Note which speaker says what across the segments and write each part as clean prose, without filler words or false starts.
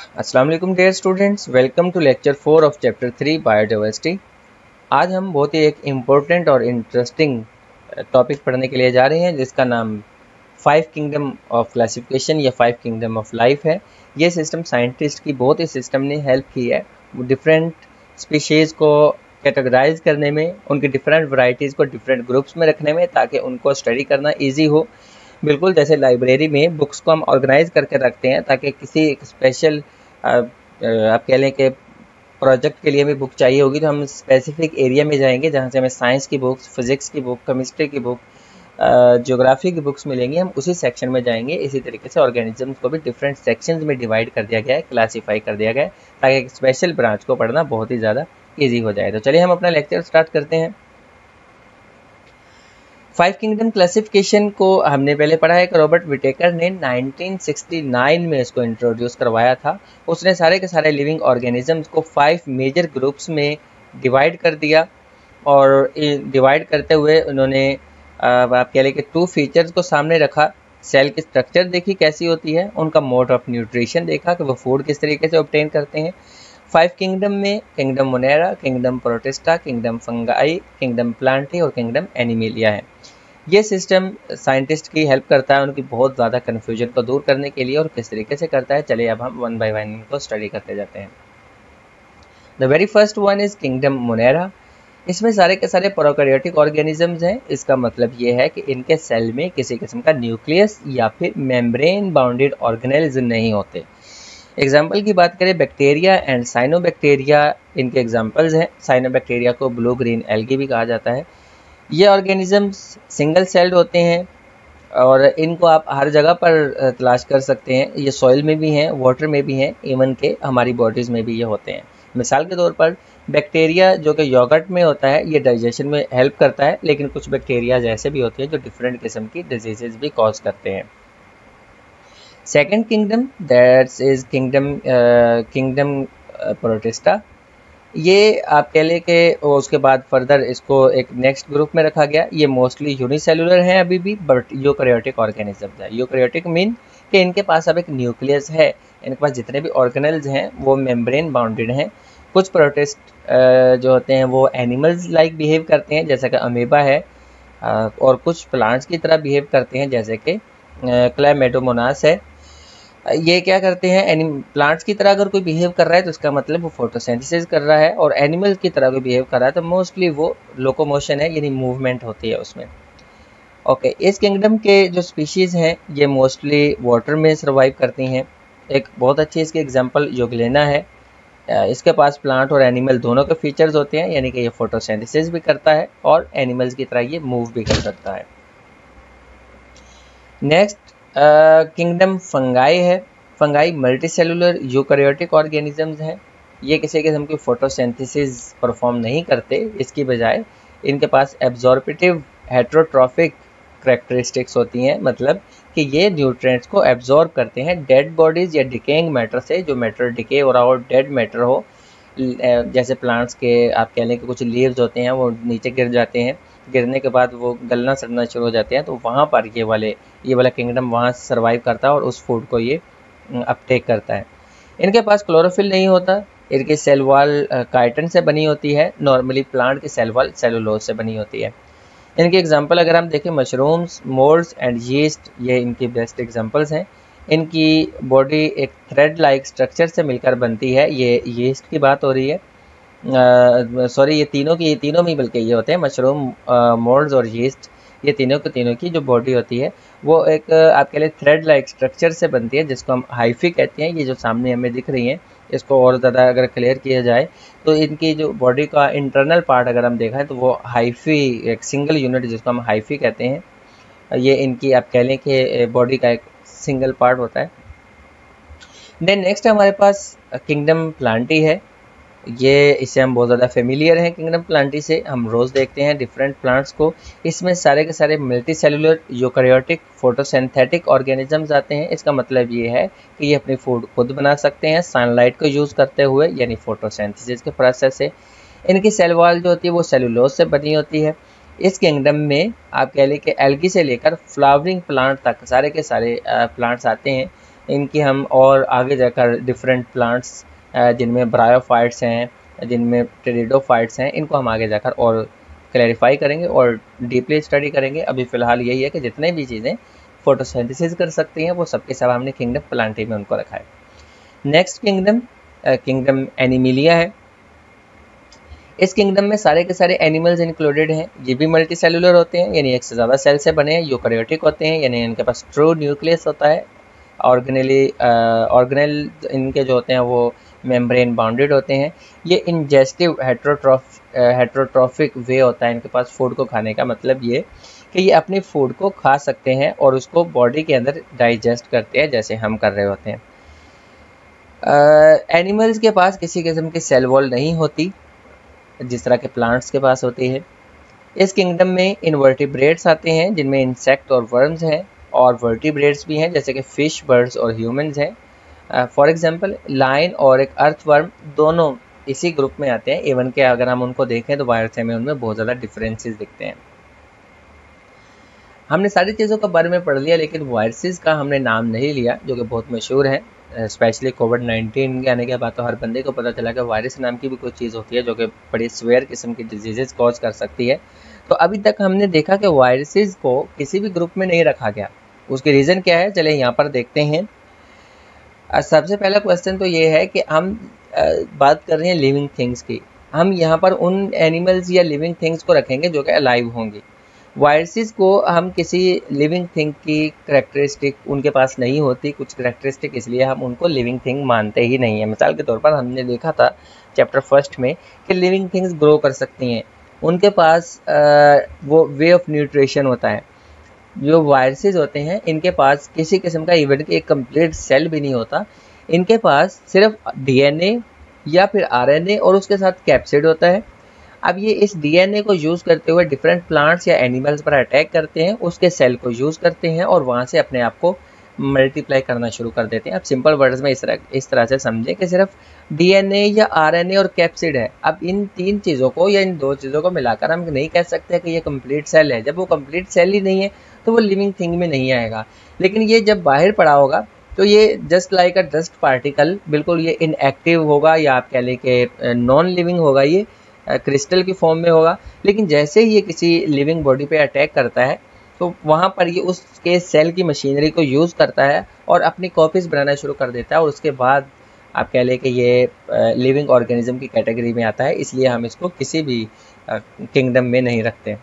Speaker 1: अस्सलाम वालेकुम dear students, welcome to lecture 4 of chapter 3 biodiversity. आज हम बहुत ही एक इम्पोर्टेंट और इंटरेस्टिंग टॉपिक पढ़ने के लिए जा रहे हैं जिसका नाम 5 किंगडम ऑफ क्लासिफिकेशन या 5 किंगडम ऑफ लाइफ है। ये सिस्टम साइंटिस्ट की बहुत ही सिस्टम ने हेल्प की है डिफरेंट स्पीशीज़ को कैटेगराइज करने में, उनकी डिफरेंट वैरायटीज़ को डिफरेंट ग्रुप्स में रखने में, ताकि उनको स्टडी करना ईजी हो। बिल्कुल जैसे लाइब्रेरी में बुक्स को हम ऑर्गेनाइज करके रखते हैं ताकि किसी एक स्पेशल आप कह लें कि प्रोजेक्ट के लिए हमें बुक चाहिए होगी तो हम स्पेसिफिक एरिया में जाएंगे जहाँ से हमें साइंस की बुक्स, फिजिक्स की बुक, केमिस्ट्री की बुक, ज्योग्राफी की बुक्स मिलेंगी, हम उसी सेक्शन में जाएंगे। इसी तरीके से ऑर्गेनिजम्स को भी डिफरेंट सेक्शंस में डिवाइड कर दिया गया है, क्लासीफाई कर दिया गया है ताकि एक स्पेशल ब्रांच को पढ़ना बहुत ही ज़्यादा ईजी हो जाए। तो चलिए हम अपना लेक्चर स्टार्ट करते हैं। 5 किंगडम क्लासिफिकेशन को हमने पहले पढ़ा है कि रॉबर्ट विटेकर ने 1969 में इसको इंट्रोड्यूस करवाया था। उसने सारे के सारे लिविंग ऑर्गेनिजम्स को 5 मेजर ग्रुप्स में डिवाइड कर दिया और डिवाइड करते हुए उन्होंने आप कह लें कि 2 फीचर्स को सामने रखा। सेल की स्ट्रक्चर देखी कैसी होती है, उनका मोड ऑफ न्यूट्रिशन देखा कि वो फूड किस तरीके से ऑब्टेन करते हैं। 5 किंगडम में kingdom Monera, kingdom protista, kingdom fungi, kingdom Plantae और किंगडम एनिमेलिया है। ये सिस्टम साइंटिस्ट की हेल्प करता है उनकी बहुत ज़्यादा कन्फ्यूजन को दूर करने के लिए। और किस तरीके से करता है, चलिए अब हम वन बाय वन इनको स्टडी करते जाते हैं। The very first one is kingdom Monera. इसमें सारे के सारे प्रोकैरियोटिक ऑर्गेनिजम्स हैं। इसका मतलब ये है कि इनके सेल में किसी किस्म का न्यूक्लियस या फिर मेम्ब्रेन बाउंडेड ऑर्गेनेल्स नहीं होते। एग्जाम्पल की बात करें, बैक्टीरिया एंड साइनोबैक्टीरिया इनके एग्जाम्पल्स हैं। साइनोबैक्टीरिया को ब्लू ग्रीन एल्गी भी कहा जाता है। ये ऑर्गेनिजम्स सिंगल सेल्ड होते हैं और इनको आप हर जगह पर तलाश कर सकते हैं। ये सॉइल में भी हैं, वाटर में भी हैं, इवन के हमारी बॉडीज़ में भी ये होते हैं। मिसाल के तौर पर बैक्टीरिया जो कि योगर्ट में होता है, ये डाइजेशन में हेल्प करता है, लेकिन कुछ बैक्टीरिया ऐसे भी होते हैं जो डिफरेंट किस्म की डिजीजेज भी कॉज करते हैं। Second kingdom that's is kingdom protista. ये आप कह लें कि उसके बाद फर्दर इसको एक नेक्स्ट ग्रुप में रखा गया। ये मोस्टली यूनिसेलुलर हैं अभी भी, बट यूकैरियोटिक ऑर्गेनिजम्स है। यूकैरियोटिक मीन कि इनके पास अब एक न्यूक्लियस है, इनके पास जितने भी ऑर्गेनेल्स हैं वो मेम्ब्रेन बाउंडेड हैं। कुछ प्रोटिस्ट जो होते हैं वो एनिमल्स लाइक बिहेव करते हैं जैसे कि अमीबा है, और कुछ प्लांट्स की तरह बिहेव करते हैं जैसे कि क्लैमेडोमोनास है। ये क्या करते हैं, प्लांट्स की तरह अगर कोई बिहेव कर रहा है तो इसका मतलब वो फोटोसिंथेसिस कर रहा है, और एनिमल्स की तरह कोई बिहेव कर रहा है तो मोस्टली वो लोकोमोशन है, यानी मूवमेंट होती है उसमें। ओके, इस किंगडम के जो स्पीशीज़ हैं ये मोस्टली वाटर में सर्वाइव करती हैं। एक बहुत अच्छी इसकी एग्जांपल यूग्लेना है। इसके पास प्लांट और एनिमल दोनों के फीचर्स होते हैं, यानी कि ये फोटोसिंथेसिस भी करता है और एनिमल्स की तरह ये मूव भी कर सकता है। नेक्स्ट किंगडम फंगाई है। फंगाई मल्टीसेलुलर यूकैरियोटिक ऑर्गेनिजम्स हैं। ये किसी किस्म की फोटोसिंथेसिस परफॉर्म नहीं करते, इसकी बजाय इनके पास एब्जॉर्बिटिव हेट्रोट्रॉफिक करैक्टरिस्टिक्स होती हैं, मतलब कि ये न्यूट्रिएंट्स को एब्जॉर्ब करते हैं डेड बॉडीज़ या डिकेइंग मैटर से। जो मैटर डिके हो रहा हो, डेड मैटर हो, जैसे प्लांट्स के आप कह लें कि कुछ लीव्स होते हैं वो नीचे गिर जाते हैं, गिरने के बाद वो गलना सड़ना शुरू हो जाते हैं, तो वहाँ पर ये वाला किंगडम वहाँ सर्वाइव करता है और उस फूड को ये अपटेक करता है। इनके पास क्लोरोफिल नहीं होता। इनकी सेल वॉल काइटिन से बनी होती है, नॉर्मली प्लांट की सेल वॉल सेलुलोज से बनी होती है। इनके एग्जांपल अगर हम देखें, मशरूम्स, मोल्ड्स एंड यीस्ट, ये इनकी बेस्ट एग्जांपल्स हैं। इनकी बॉडी एक थ्रेड लाइक स्ट्रक्चर से मिलकर बनती है। ये यीस्ट की बात हो रही है, सॉरी ये तीनों में बल्कि ये होते हैं, मशरूम, मोल्ड्स और यीस्ट, ये तीनों की जो बॉडी होती है वो एक आपके लिए थ्रेड लाइक स्ट्रक्चर से बनती है जिसको हम हाइफी कहते हैं। ये जो सामने हमें दिख रही हैं, इसको और ज़्यादा अगर क्लियर किया जाए तो इनकी जो बॉडी का इंटरनल पार्ट अगर हम देखें तो वो हाइफी, एक सिंगल यूनिट जिसको हम हाइफी कहते हैं, ये इनकी आप कह लें कि बॉडी का एक सिंगल पार्ट होता है। देन नेक्स्ट हमारे पास किंगडम प्लांटी है। ये इससे हम बहुत ज़्यादा फेमिलियर हैं। किंगडम प्लांटी से हम रोज़ देखते हैं डिफरेंट प्लांट्स को। इसमें सारे के सारे multi cellular eukaryotic photosynthetic organisms आते हैं। इसका मतलब ये है कि ये अपनी फूड खुद बना सकते हैं सनलाइट को यूज़ करते हुए, यानी फोटोसिंथेसिस के प्रोसेस से। इनकी सेल वॉल जो होती है वो सेलुलोज से बनी होती है। इस किंगडम में आप कह लें कि एल्गी से लेकर फ्लावरिंग प्लांट तक सारे के सारे प्लांट्स आते हैं इनकी हम और आगे जाकर डिफरेंट प्लांट्स जिनमें ब्रायोफाइट्स हैं, जिनमें टेरिडोफाइट्स हैं, इनको हम आगे जाकर और क्लैरिफाई करेंगे और डीपली स्टडी करेंगे। अभी फ़िलहाल यही है कि जितने भी चीज़ें फोटोसिंथेसिस कर सकती हैं वो सबके सब हमने किंगडम प्लांटी में उनको रखा है। नेक्स्ट किंगडम एनिमिलिया है। इस किंगडम में सारे के सारे एनिमल्स इंक्लूडेड हैं। ये भी मल्टी सेलुलर होते हैं, यानी एक से ज़्यादा सेल से बने हैं। यूकैरियोटिक होते हैं, यानी इनके पास ट्रू न्यूक्लियस होता है। ऑर्गेनेल इनके जो होते हैं वो मेम्ब्रेन बाउंडेड होते हैं। ये इंजेस्टिव हेट्रोट्रॉफिक वे होता है इनके पास फूड को खाने का। मतलब ये कि ये अपने फूड को खा सकते हैं और उसको बॉडी के अंदर डाइजेस्ट करते हैं, जैसे हम कर रहे होते हैं। एनिमल्स के पास किसी किस्म की सेल वॉल नहीं होती जिस तरह के प्लांट्स के पास होती है। इस किंगडम में इनवर्टिब्रेट्स आते हैं जिनमें इंसेक्ट और वर्म्स हैं, और वर्टिब्रेट्स भी हैं जैसे कि फिश, बर्ड्स और ह्यूमंस हैं। फॉर एग्जांपल लायन और एक अर्थवर्म दोनों इसी ग्रुप में आते हैं। इवन के अगर हम उनको देखें तो वायरस में उनमें बहुत ज़्यादा डिफरेंसेस दिखते हैं। हमने सारी चीज़ों के बारे में पढ़ लिया, लेकिन वायरसेस का हमने नाम नहीं लिया जो कि बहुत मशहूर है। स्पेशली कोविड-19 के आने के बाद तो हर बंदे को पता चला कि वायरस नाम की भी कोई चीज़ होती है जो कि बड़ी स्वेयर किस्म की डिजीज़ कॉज कर सकती है। तो अभी तक हमने देखा कि वायरसेस को किसी भी ग्रुप में नहीं रखा गया। उसके रीज़न क्या है, चले यहाँ पर देखते हैं। सबसे पहला क्वेश्चन तो ये है कि हम बात कर रहे हैं लिविंग थिंग्स की। हम यहाँ पर उन एनिमल्स या लिविंग थिंग्स को रखेंगे जो कि अलाइव होंगी। वायरसेस को हम किसी लिविंग थिंग की करेक्टरिस्टिक उनके पास नहीं होती, कुछ करेक्टरिस्टिक, इसलिए हम उनको लिविंग थिंग मानते ही नहीं है। मिसाल के तौर पर हमने देखा था चैप्टर फर्स्ट में कि लिविंग थिंग्स ग्रो कर सकती हैं, उनके पास वो वे ऑफ न्यूट्रिशन होता है। जो वायरसेस होते हैं इनके पास किसी किस्म का इवन कि एक कंप्लीट सेल भी नहीं होता। इनके पास सिर्फ डीएनए या फिर आरएनए और उसके साथ कैप्सिड होता है। अब ये इस डीएनए को यूज़ करते हुए डिफरेंट प्लांट्स या एनिमल्स पर अटैक करते हैं, उसके सेल को यूज़ करते हैं और वहाँ से अपने आप को मल्टीप्लाई करना शुरू कर देते हैं। अब सिंपल वर्ड्स में इस तरह से समझें कि सिर्फ डीएनए या आरएनए और कैप्सिड है। अब इन तीन चीज़ों को या इन दो चीज़ों को मिलाकर हम नहीं कह सकते कि ये कंप्लीट सेल है। जब वो कंप्लीट सेल ही नहीं है तो वो लिविंग थिंग में नहीं आएगा। लेकिन ये जब बाहर पड़ा होगा तो ये जस्ट लाइक अ डस्ट पार्टिकल, बिल्कुल ये इनएक्टिव होगा या आप कह लें कि नॉन लिविंग होगा, ये क्रिस्टल की फॉर्म में होगा। लेकिन जैसे ही ये किसी लिविंग बॉडी पे अटैक करता है तो वहाँ पर ये उसके सेल की मशीनरी को यूज़ करता है और अपनी कॉपीज़ बनाना शुरू कर देता है, और उसके बाद आप कह लें कि ये लिविंग ऑर्गेनिज्म की कैटेगरी में आता है। इसलिए हम इसको किसी भी किंगडम में नहीं रखते।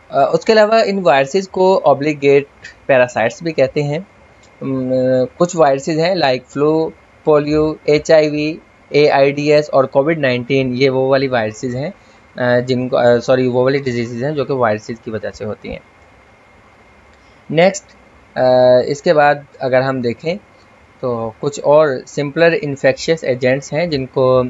Speaker 1: उसके अलावा इन वायरसेस को ऑब्लिगेट पैरासाइट्स भी कहते हैं। कुछ वायरसेस हैं like flu, polio, HIV, AIDS और कोविड-19, ये वो वाली वायरसेस हैं वो वाली डिजीज़ हैं जो कि वायरसेस की वजह से होती हैं। नेक्स्ट इसके बाद अगर हम देखें तो कुछ और सिंपलर इन्फेक्शियस एजेंट्स हैं जिनको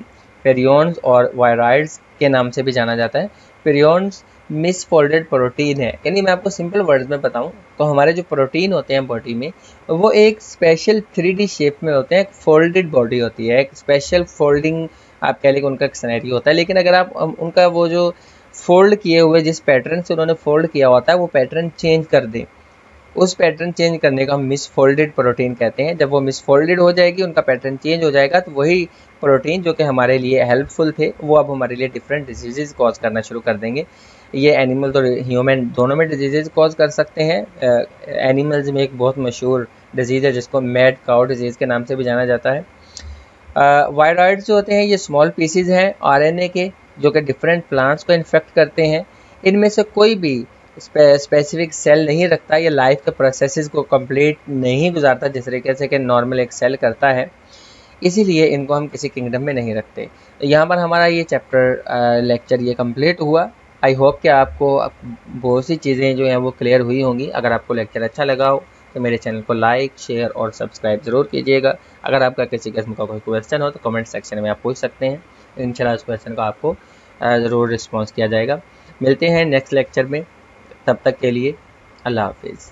Speaker 1: पेरियॉन्स और वायराइड्स के नाम से भी जाना जाता है। पेरियॉन्स मिसफोल्डेड प्रोटीन है, यानी मैं आपको सिंपल वर्ड्स में बताऊं तो हमारे जो प्रोटीन होते हैं बॉडी में वो एक स्पेशल 3D शेप में होते हैं। एक फोल्डेड बॉडी होती है, एक स्पेशल फोल्डिंग आप कह लेंगे उनका एक सिनेरियो होता है। लेकिन अगर आप उनका वो जो फोल्ड किए हुए जिस पैटर्न से उन्होंने फोल्ड किया होता है वो पैटर्न चेंज कर दें, उस पैटर्न चेंज करने को हम मिसफोल्डेड प्रोटीन कहते हैं। जब वो मिसफोल्डेड हो जाएगी, उनका पैटर्न चेंज हो जाएगा, तो वही प्रोटीन जो कि हमारे लिए हेल्पफुल थे वो अब हमारे लिए डिफरेंट डिजीज़ कॉज करना शुरू कर देंगे। ये एनिमल तो ह्यूमन दोनों में डिजीज़ कॉज कर सकते हैं। एनिमल्स में एक बहुत मशहूर डिजीज़ है जिसको मैड काउ डिजीज़ के नाम से भी जाना जाता है। वायरॉइड्स जो होते हैं ये स्मॉल पीसीज हैं आरएनए के जो कि डिफरेंट प्लांट्स को इन्फेक्ट करते हैं। इनमें से कोई भी स्पेसिफिक सेल नहीं रखता, ये लाइफ के प्रोसेसेस को कंप्लीट नहीं गुजारता जिस तरीके से कि नॉर्मल एक सेल करता है, इसीलिए इनको हम किसी किंगडम में नहीं रखते। यहाँ पर हमारा ये चैप्टर लेक्चर ये कंप्लीट हुआ। आई होप कि आपको बहुत सी चीज़ें जो हैं वो क्लियर हुई होंगी। अगर आपको लेक्चर अच्छा लगा हो तो मेरे चैनल को लाइक, शेयर और सब्सक्राइब ज़रूर कीजिएगा। अगर आपका किसी किस्म का कोई क्वेश्चन हो तो कमेंट सेक्शन में आप पूछ सकते हैं, इंशाल्लाह उस क्वेश्चन को आपको ज़रूर रिस्पॉन्स किया जाएगा। मिलते हैं नेक्स्ट लेक्चर में, तब तक के लिए अल्लाह हाफिज़।